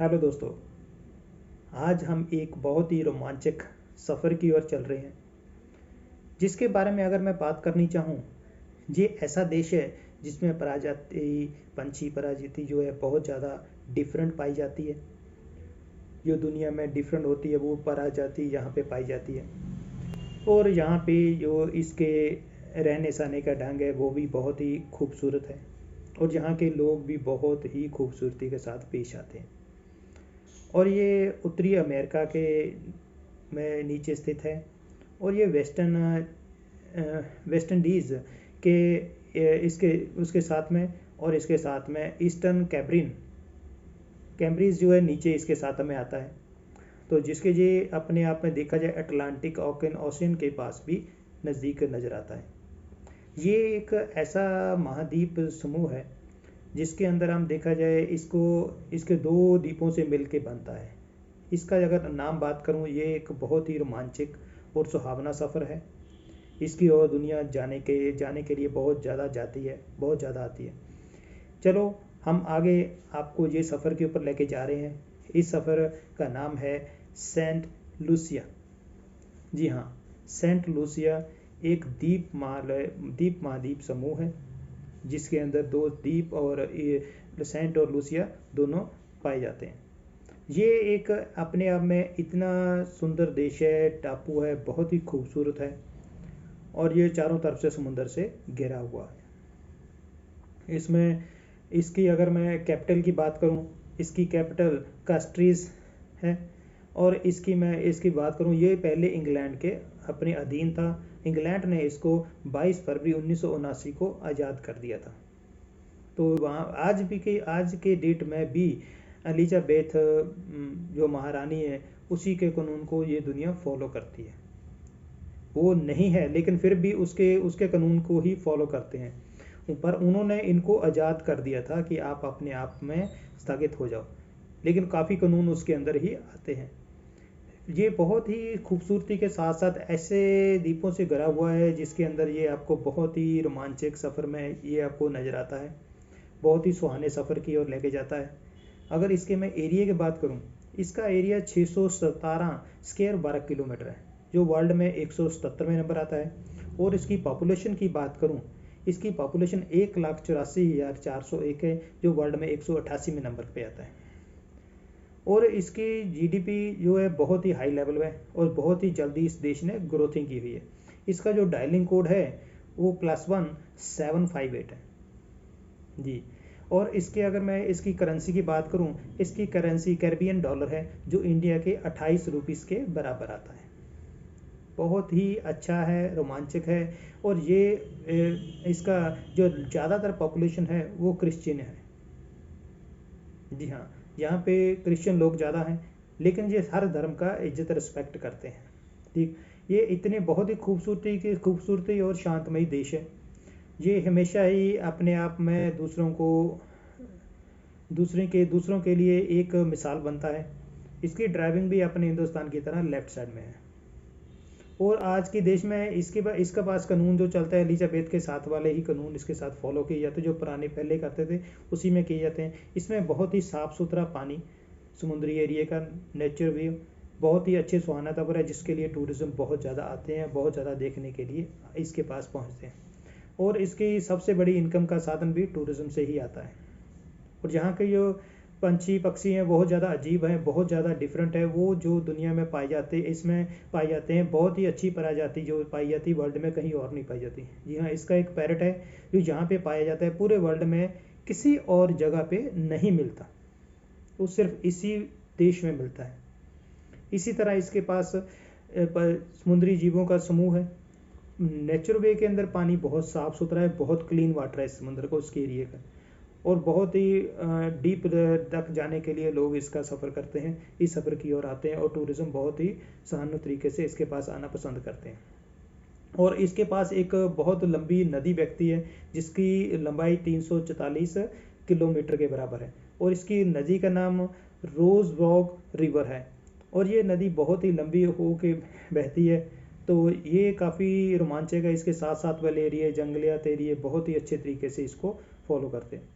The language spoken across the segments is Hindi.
हेलो दोस्तों। आज हम एक बहुत ही रोमांचक सफ़र की ओर चल रहे हैं, जिसके बारे में अगर मैं बात करनी चाहूँ, ये ऐसा देश है जिसमें प्रजाति पंछी प्रजाति जो है बहुत ज़्यादा डिफरेंट पाई जाती है। जो दुनिया में डिफरेंट होती है वो प्रजाति यहाँ पे पाई जाती है। और यहाँ पे जो इसके रहने सहने का ढंग है वो भी बहुत ही खूबसूरत है। और यहाँ के लोग भी बहुत ही खूबसूरती के साथ पेश आते हैं। और ये उत्तरी अमेरिका के में नीचे स्थित है। और ये वेस्ट इंडीज़ के इसके उसके साथ में, और इसके साथ में ईस्टर्न कैम्ब्रिज जो है नीचे इसके साथ में आता है। तो जिसके ये अपने आप में देखा जाए अटलांटिक ओशियन के पास भी नज़दीक नज़र आता है। ये एक ऐसा महाद्वीप समूह है जिसके अंदर हम देखा जाए इसको इसके दो द्वीपों से मिल के बनता है। इसका अगर नाम बात करूं, ये एक बहुत ही रोमांचक और सुहावना सफ़र है। इसकी और दुनिया जाने के लिए बहुत ज़्यादा आती है। चलो हम आगे आपको ये सफ़र के ऊपर लेके जा रहे हैं। इस सफ़र का नाम है सेंट लूसिया। जी हाँ, सेंट लूसिया एक द्वीप महाद्वीप समूह है जिसके अंदर दो द्वीप और सेंट और लूसिया दोनों पाए जाते हैं। ये एक अपने आप में इतना सुंदर देश है, टापू है, बहुत ही खूबसूरत है। और ये चारों तरफ से समुंदर से घिरा हुआ है। इसमें इसकी अगर मैं कैपिटल की बात करूं, इसकी कैपिटल कास्ट्रीज है। और इसकी बात करूं, ये पहले इंग्लैंड के अपने अधीन था। इंग्लैंड ने इसको 22 फरवरी 1979 को आज़ाद कर दिया था। तो वहाँ आज के डेट में भी एलिजाबेथ जो महारानी है उसी के कानून को ये दुनिया फॉलो करती है। वो नहीं है लेकिन फिर भी उसके कानून को ही फॉलो करते हैं। पर उन्होंने इनको आज़ाद कर दिया था कि आप अपने आप में स्थगित हो जाओ, लेकिन काफ़ी कानून उसके अंदर ही आते हैं। ये बहुत ही खूबसूरती के साथ साथ ऐसे द्वीपों से घिरा हुआ है जिसके अंदर ये आपको बहुत ही रोमांचक सफ़र में ये आपको नज़र आता है। बहुत ही सुहाने सफ़र की ओर लेके जाता है। अगर इसके मैं एरिया की बात करूं, इसका एरिया 617 स्क्वायर 12 किलोमीटर है, जो वर्ल्ड में 177वें नंबर आता है। और इसकी पॉपुलेशन की बात करूं, इसकी पॉपुलेशन 1,84,401 है, जो वर्ल्ड में 188वें नंबर पे आता है। और इसकी जीडीपी जो है बहुत ही हाई लेवल में और बहुत ही जल्दी इस देश ने ग्रोथिंग की हुई है। इसका जो डायलिंग कोड है वो +1758 है जी। और इसके अगर मैं इसकी करेंसी की बात करूं, इसकी करेंसी कैरिबियन डॉलर है, जो इंडिया के 28 रुपीस के बराबर आता है। बहुत ही अच्छा है, रोमांचक है। और ये इसका जो ज़्यादातर पॉपुलेशन है वो क्रिश्चियन है। जी हाँ, यहाँ पे क्रिश्चियन लोग ज़्यादा हैं, लेकिन ये हर धर्म का इज्जत रिस्पेक्ट करते हैं। ठीक, ये इतने बहुत ही खूबसूरती और शांतमयी देश है। ये हमेशा ही अपने आप में दूसरों के लिए एक मिसाल बनता है। इसकी ड्राइविंग भी अपने हिंदुस्तान की तरह लेफ्ट साइड में है। और आज के देश में इसका पास कानून जो चलता है, एलिजाबेथ के साथ वाले ही कानून इसके साथ फॉलो किए जाते हैं, जो पुराने पहले करते थे उसी में किए जाते हैं। इसमें बहुत ही साफ़ सुथरा पानी, समुद्री एरिया का नेचर व्यू, बहुत ही अच्छे सुहाना तबर है, जिसके लिए टूरिज़्म बहुत ज़्यादा आते हैं, बहुत ज़्यादा देखने के लिए इसके पास पहुँचते हैं। और इसकी सबसे बड़ी इनकम का साधन भी टूरिज़्म से ही आता है। और यहाँ के जो पंछी पक्षी हैं बहुत ज़्यादा अजीब हैं, बहुत ज़्यादा डिफरेंट है। वो जो दुनिया में इसमें पाए जाते हैं, बहुत ही अच्छी प्रजाति जो पाई जाती है, वर्ल्ड में कहीं और नहीं पाई जाती। जी हाँ, इसका एक पैरट है जो यहाँ पे पाया जाता है, पूरे वर्ल्ड में किसी और जगह पे नहीं मिलता, वो सिर्फ इसी देश में मिलता है। इसी तरह इसके पास समुद्री जीवों का समूह है। नेचुरल वे के अंदर पानी बहुत साफ़ सुथरा है, बहुत क्लीन वाटर है इस समुद्र को, उसके एरिए का। और बहुत ही डीप तक जाने के लिए लोग इसका सफ़र करते हैं, इस सफ़र की ओर आते हैं। और टूरिज़्म बहुत ही सहानुभूति तरीके से इसके पास आना पसंद करते हैं। और इसके पास एक बहुत लंबी नदी बहती है जिसकी लंबाई 344 किलोमीटर के बराबर है। और इसकी नदी का नाम रोजबॉग रिवर है। और ये नदी बहुत ही लंबी हो के बहती है। तो ये काफ़ी रोमांचक है। इसके साथ साथ वाले एरिए, जंगलियात एरिए बहुत ही अच्छे तरीके से इसको फॉलो करते हैं।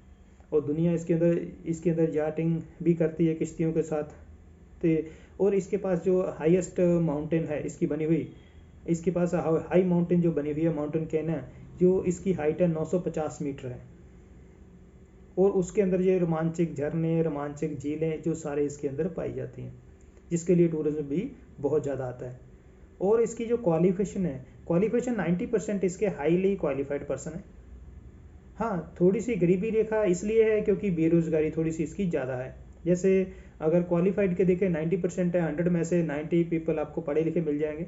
और दुनिया इसके अंदर याटिंग भी करती है किश्तियों के साथ। तो और इसके पास जो हाईएस्ट माउंटेन है इसकी बनी हुई, इसके पास हाई माउंटेन जो बनी हुई है माउंटेन कैन, जो इसकी हाइट है 950 मीटर है। और उसके अंदर ये रोमांचक झरने, रोमांचक झीलें जो सारे इसके अंदर पाई जाती हैं, जिसके लिए टूरिज्म भी बहुत ज़्यादा आता है। और इसकी जो क्वालिफिकेशन है, क्वालिफिकेशन 90% इसके हाईली क्वालिफाइड पर्सन है। हाँ, थोड़ी सी गरीबी रेखा इसलिए है क्योंकि बेरोजगारी थोड़ी सी इसकी ज़्यादा है। जैसे अगर क्वालिफाइड के देखें 90% है, 100 में से 90 पीपल आपको पढ़े लिखे मिल जाएंगे।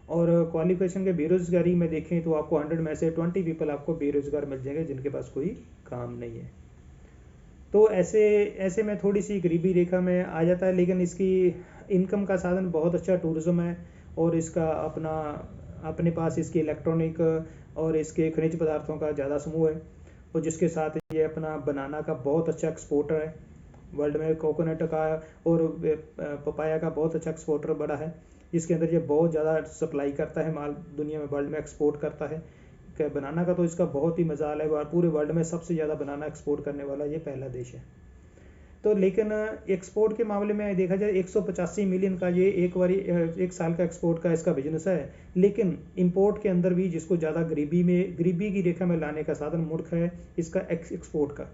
और क्वालिफिकेशन के बेरोजगारी में देखें तो आपको 100 में से 20 पीपल आपको बेरोजगार मिल जाएंगे जिनके पास कोई काम नहीं है। तो ऐसे ऐसे में थोड़ी सी गरीबी रेखा में आ जाता है, लेकिन इसकी इनकम का साधन बहुत अच्छा टूरिज्म है। और इसका अपने पास इसकी इलेक्ट्रॉनिक और इसके खनिज पदार्थों का ज़्यादा समूह है। और जिसके साथ ये अपना बनाना का बहुत अच्छा एक्सपोर्टर है वर्ल्ड में, कोकोनट का और पपाया का बहुत अच्छा एक्सपोर्टर बड़ा है, जिसके अंदर ये बहुत ज़्यादा सप्लाई करता है माल, दुनिया में वर्ल्ड में एक्सपोर्ट करता है। बनाना का तो इसका बहुत ही मजाल है, पूरे वर्ल्ड में सबसे ज़्यादा बनाना एक्सपोर्ट करने वाला ये पहला देश है। तो लेकिन एक्सपोर्ट के मामले में देखा जाए 185 मिलियन का ये एक साल का एक्सपोर्ट का इसका बिजनेस है। लेकिन इंपोर्ट के अंदर भी जिसको ज़्यादा गरीबी की रेखा में लाने का साधन मूर्ख है इसका एक्सपोर्ट का।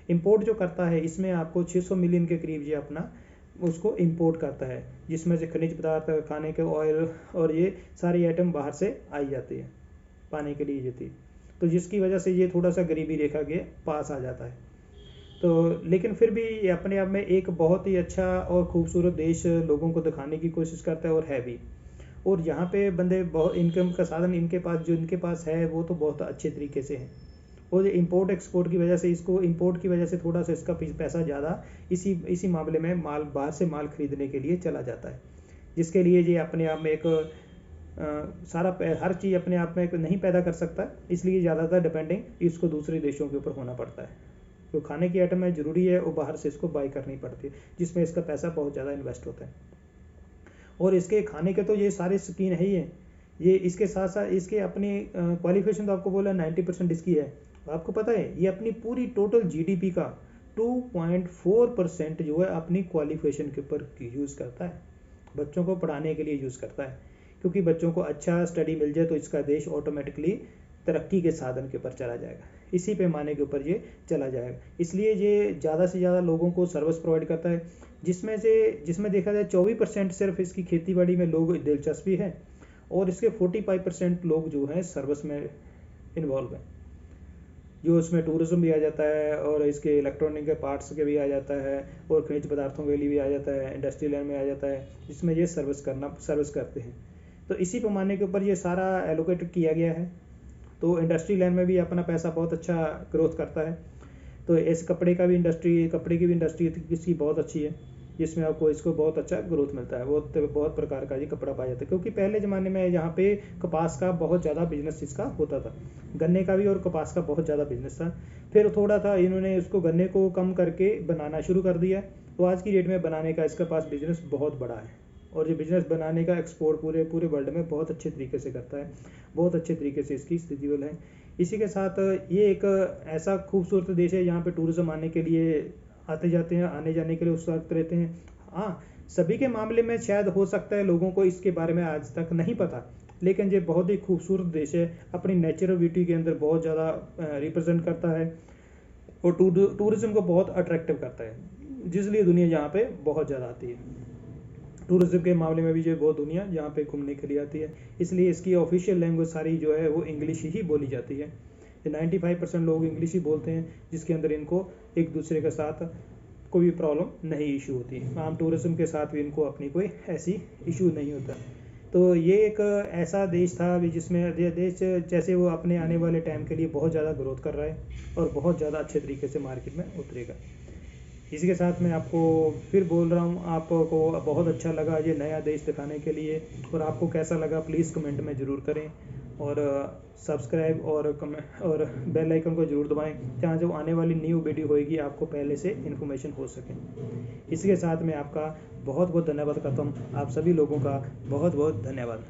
इंपोर्ट जो करता है इसमें आपको 600 मिलियन के करीब ये अपना उसको इंपोर्ट करता है, जिसमें से खनिज पदार्थ, खाने के ऑयल और ये सारी आइटम बाहर से आई जाती है पाने के लिए जाती। तो जिसकी वजह से ये थोड़ा सा गरीबी रेखा के पास आ जाता है। तो लेकिन फिर भी ये अपने आप में एक बहुत ही अच्छा और खूबसूरत देश लोगों को दिखाने की कोशिश करता है और है भी। और यहाँ पे बंदे बहुत इनकम का साधन इनके पास है वो तो बहुत अच्छे तरीके से है। और इंपोर्ट एक्सपोर्ट की वजह से इंपोर्ट की वजह से थोड़ा सा इसका पैसा ज़्यादा इसी मामले में बाहर से माल खरीदने के लिए चला जाता है, जिसके लिए ये अपने आप में एक हर चीज़ अपने आप में नहीं पैदा कर सकता, इसलिए ज़्यादातर डिपेंडिंग इसको दूसरे देशों के ऊपर होना पड़ता है। जो खाने की आइटम है ज़रूरी है और बाहर से इसको बाई करनी पड़ती है, जिसमें इसका पैसा बहुत ज़्यादा इन्वेस्ट होता है। और इसके खाने के तो ये सारे शौकीन है ही हैं। ये इसके साथ साथ इसके अपनी क्वालिफिकेशन तो आपको बोला 90% इसकी है। आपको पता है ये अपनी पूरी टोटल जीडीपी का 2.4% जो है अपनी क्वालिफिकेशन के ऊपर यूज़ करता है, बच्चों को पढ़ाने के लिए यूज़ करता है। क्योंकि बच्चों को अच्छा स्टडी मिल जाए तो इसका देश ऑटोमेटिकली तरक्की के साधन के ऊपर चला जाएगा, इसी पैमाने के ऊपर ये चला जाएगा। इसलिए ये ज़्यादा से ज़्यादा लोगों को सर्विस प्रोवाइड करता है, जिसमें देखा जाए 24% सिर्फ इसकी खेती में लोग दिलचस्पी है और इसके 45% लोग जो हैं सर्विस में इन्वॉल्व हैं, जो उसमें टूरिज्म भी आ जाता है और इसके इलेक्ट्रॉनिक के पार्ट्स के भी आ जाता है और खनिज पदार्थों के लिए भी आ जाता है, इंडस्ट्रियल लैंड में आ जाता है, जिसमें ये सर्विस करते हैं। तो इसी पैमाने के ऊपर ये सारा एलोकेट किया गया है। तो इंडस्ट्री लैंड में भी अपना पैसा बहुत अच्छा ग्रोथ करता है। तो इस कपड़े की भी इंडस्ट्री इसकी बहुत अच्छी है, जिसमें आपको इसको बहुत अच्छा ग्रोथ मिलता है। बहुत प्रकार का ये कपड़ा पाया जाता है, क्योंकि पहले ज़माने में यहाँ पे कपास का बहुत ज़्यादा बिजनेस इसका होता था, गन्ने का भी और कपास का बहुत ज़्यादा बिजनेस था। फिर थोड़ा था इन्होंने उसको गन्ने को कम करके बनाना शुरू कर दिया, तो आज की डेट में बनाने का इसके पास बिजनेस बहुत बड़ा है और ये बिजनेस बनाने का एक्सपोर्ट पूरे वर्ल्ड में बहुत अच्छे तरीके से करता है, बहुत अच्छे तरीके से इसकी स्थिति वाला है। इसी के साथ ये एक ऐसा खूबसूरत देश है यहाँ पे टूरिज्म आने के लिए आते जाते हैं, आने जाने के लिए उत्साहित रहते हैं। हाँ, सभी के मामले में शायद हो सकता है लोगों को इसके बारे में आज तक नहीं पता, लेकिन ये बहुत ही खूबसूरत देश है, अपनी नेचुरल ब्यूटी के अंदर बहुत ज़्यादा रिप्रेजेंट करता है और टूरिज्म को बहुत अट्रैक्टिव करता है, जिसलिए दुनिया यहाँ पे बहुत ज़्यादा आती है। टूरिज्म के मामले में भी जो बहुत दुनिया यहाँ पे घूमने के लिए आती है, इसलिए इसकी ऑफिशियल लैंग्वेज सारी जो है वो इंग्लिश ही बोली जाती है। 95% लोग इंग्लिश ही बोलते हैं, जिसके अंदर इनको एक दूसरे के साथ कोई भी प्रॉब्लम नहीं इशू होती है। आम टूरिज्म के साथ भी इनको अपनी कोई ऐसी इशू नहीं होता। तो ये एक ऐसा देश था जिसमें देश जैसे वो अपने आने वाले टाइम के लिए बहुत ज़्यादा ग्रोथ कर रहा है और बहुत ज़्यादा अच्छे तरीके से मार्केट में उतरेगा। इसी के साथ मैं आपको फिर बोल रहा हूँ, आपको बहुत अच्छा लगा ये नया देश दिखाने के लिए, और आपको कैसा लगा प्लीज़ कमेंट में ज़रूर करें और सब्सक्राइब और बेल आइकन को ज़रूर दबाएं, जहाँ जो आने वाली न्यू वीडियो होएगी आपको पहले से इन्फॉर्मेशन हो सके। इसी के साथ मैं आपका बहुत बहुत धन्यवाद करता हूँ, आप सभी लोगों का बहुत बहुत धन्यवाद।